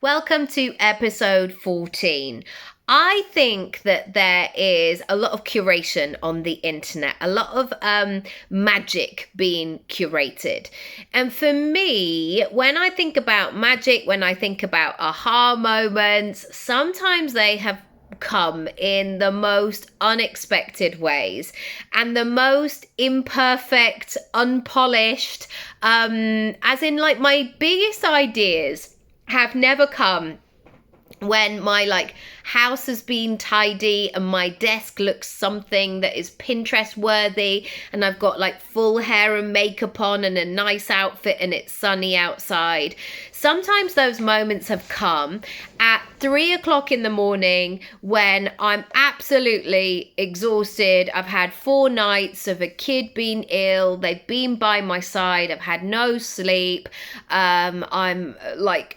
Welcome to episode 14. I think that there is a lot of curation on the internet, a lot of magic being curated. And for me, when I think about magic, when I think about aha moments, sometimes they have come in the most unexpected ways and the most imperfect, unpolished, as in like my biggest ideas have never come when my house has been tidy and my desk looks something that is Pinterest worthy and I've got full hair and makeup on and a nice outfit and it's sunny outside. Sometimes those moments have come at 3 o'clock in the morning when I'm absolutely exhausted. I've had 4 nights of a kid being ill. They've been by my side. I've had no sleep. I'm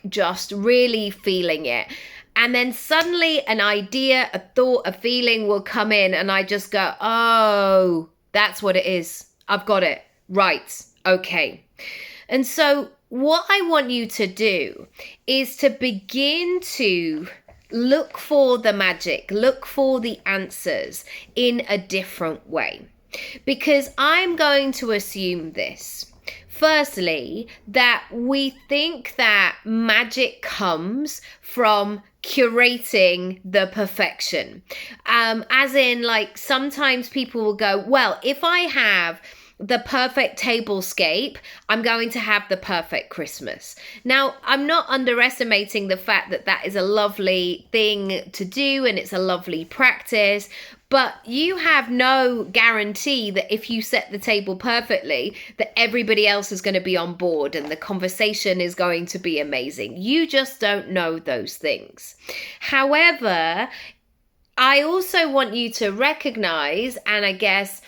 just really feeling it. And then suddenly an idea, a thought, a feeling will come in and I just go, oh, that's what it is. I've got it. Right. Okay. And so what I want you to do is to begin to look for the magic, look for the answers in a different way. Because I'm going to assume this. Firstly, that we think that magic comes from curating the perfection. As in, sometimes people will go, well, if I have the perfect tablescape, I'm going to have the perfect Christmas. Now, I'm not underestimating the fact that that is a lovely thing to do and it's a lovely practice, but you have no guarantee that if you set the table perfectly, that everybody else is going to be on board and the conversation is going to be amazing. You just don't know those things. However, I also want you to recognize, and I guess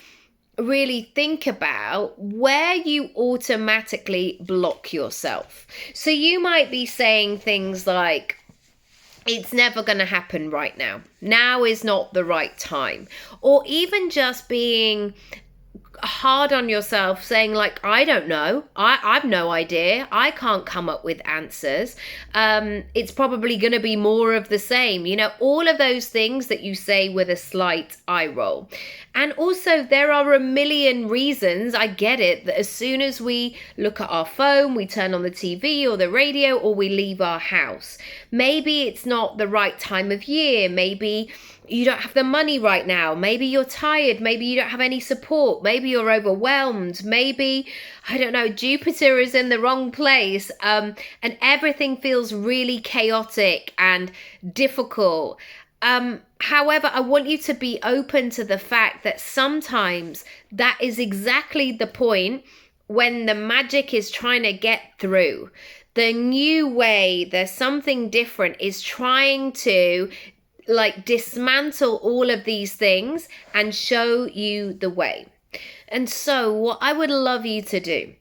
really think about where you automatically block yourself. So you might be saying things like, it's never going to happen right now. Now is not the right time. Or even just being hard on yourself, saying I don't know, I've no idea, I can't come up with answers, it's probably going to be more of the same, all of those things that you say with a slight eye roll. And also there are a million reasons, I get it, that as soon as we look at our phone, we turn on the TV or the radio or we leave our house, maybe it's not the right time of year, maybe you don't have the money right now. Maybe you're tired. Maybe you don't have any support. Maybe you're overwhelmed. Maybe, I don't know, Jupiter is in the wrong place. And everything feels really chaotic and difficult. However, I want you to be open to the fact that sometimes that is exactly the point when the magic is trying to get through. The new way, there's something different, is trying to dismantle all of these things and show you the way. And so what I would love you to do,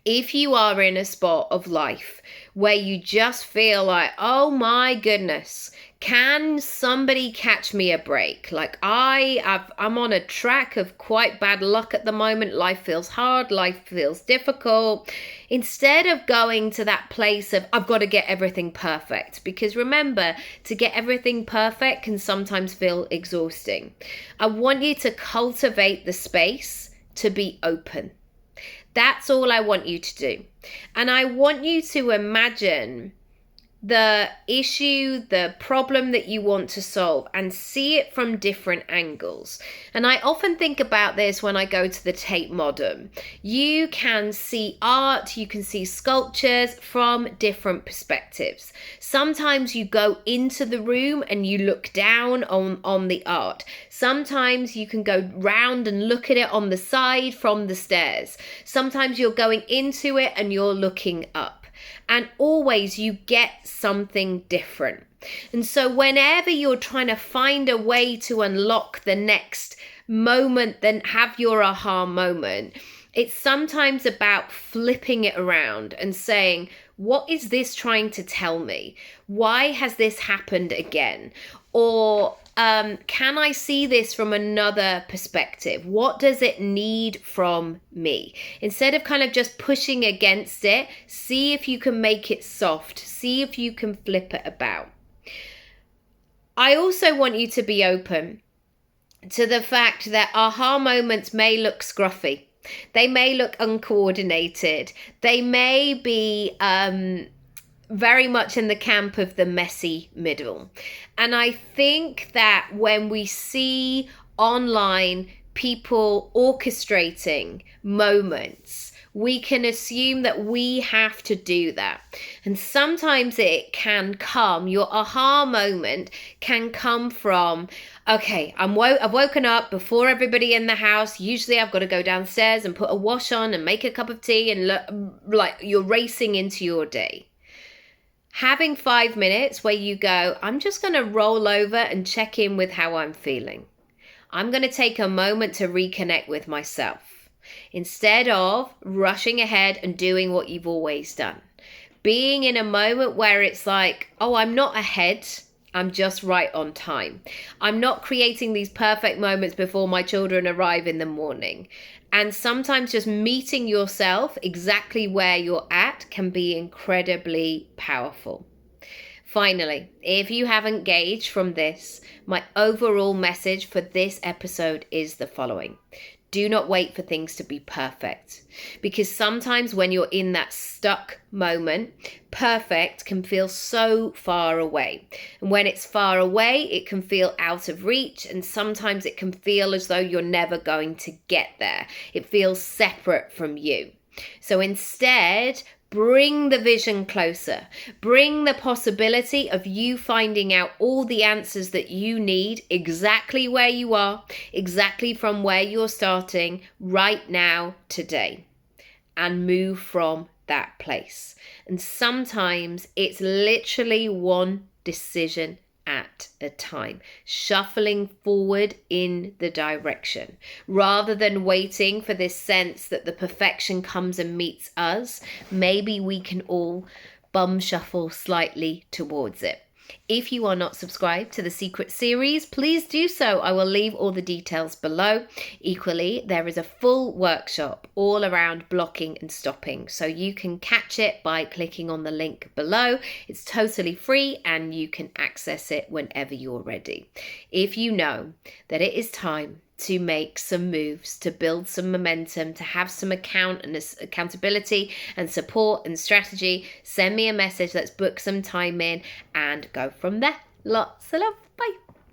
if you are in a spot of life where you just feel like, oh my goodness, can somebody catch me a break? I'm on a track of quite bad luck at the moment. Life feels hard. Life feels difficult. Instead of going to that place of, I've got to get everything perfect. Because remember, to get everything perfect can sometimes feel exhausting. I want you to cultivate the space to be open. That's all I want you to do. And I want you to imagine the issue, the problem that you want to solve and see it from different angles. And I often think about this when I go to the Tate Modern. You can see art, you can see sculptures from different perspectives. Sometimes you go into the room and you look down on the art. Sometimes you can go round and look at it on the side from the stairs. Sometimes you're going into it and you're looking up. And always you get something different. And so whenever you're trying to find a way to unlock the next moment, then have your aha moment, it's sometimes about flipping it around and saying, what is this trying to tell me? Why has this happened again? Or can I see this from another perspective? What does it need from me? Instead of kind of just pushing against it, see if you can make it soft. See if you can flip it about. I also want you to be open to the fact that aha moments may look scruffy. They may look uncoordinated. They may be very much in the camp of the messy middle. And I think that when we see online people orchestrating moments, we can assume that we have to do that. And sometimes it can come, your aha moment can come from, okay, I've woken up before everybody in the house. Usually I've got to go downstairs and put a wash on and make a cup of tea and like you're racing into your day. Having 5 minutes where you go, I'm just going to roll over and check in with how I'm feeling. I'm going to take a moment to reconnect with myself instead of rushing ahead and doing what you've always done. Being in a moment where it's like, oh, I'm not ahead. I'm just right on time. I'm not creating these perfect moments before my children arrive in the morning. And sometimes just meeting yourself exactly where you're at can be incredibly powerful. Finally, if you haven't gauged from this, my overall message for this episode is the following. Do not wait for things to be perfect, because sometimes when you're in that stuck moment, perfect can feel so far away. And when it's far away, it can feel out of reach, and sometimes it can feel as though you're never going to get there. It feels separate from you. So instead, bring the vision closer. Bring the possibility of you finding out all the answers that you need exactly where you are, exactly from where you're starting right now, today, and move from that place. And sometimes it's literally one decision at a time, shuffling forward in the direction rather than waiting for this sense that the perfection comes and meets us. Maybe we can all bum shuffle slightly towards it. If you are not subscribed to the Secret series, please do so. I will leave all the details below. Equally, there is a full workshop all around blocking and stopping, so you can catch it by clicking on the link below. It's totally free and you can access it whenever you're ready. If you know that it is time to make some moves, to build some momentum, to have some accountability and support and strategy, send me a message. Let's book some time in and go from there. Lots of love.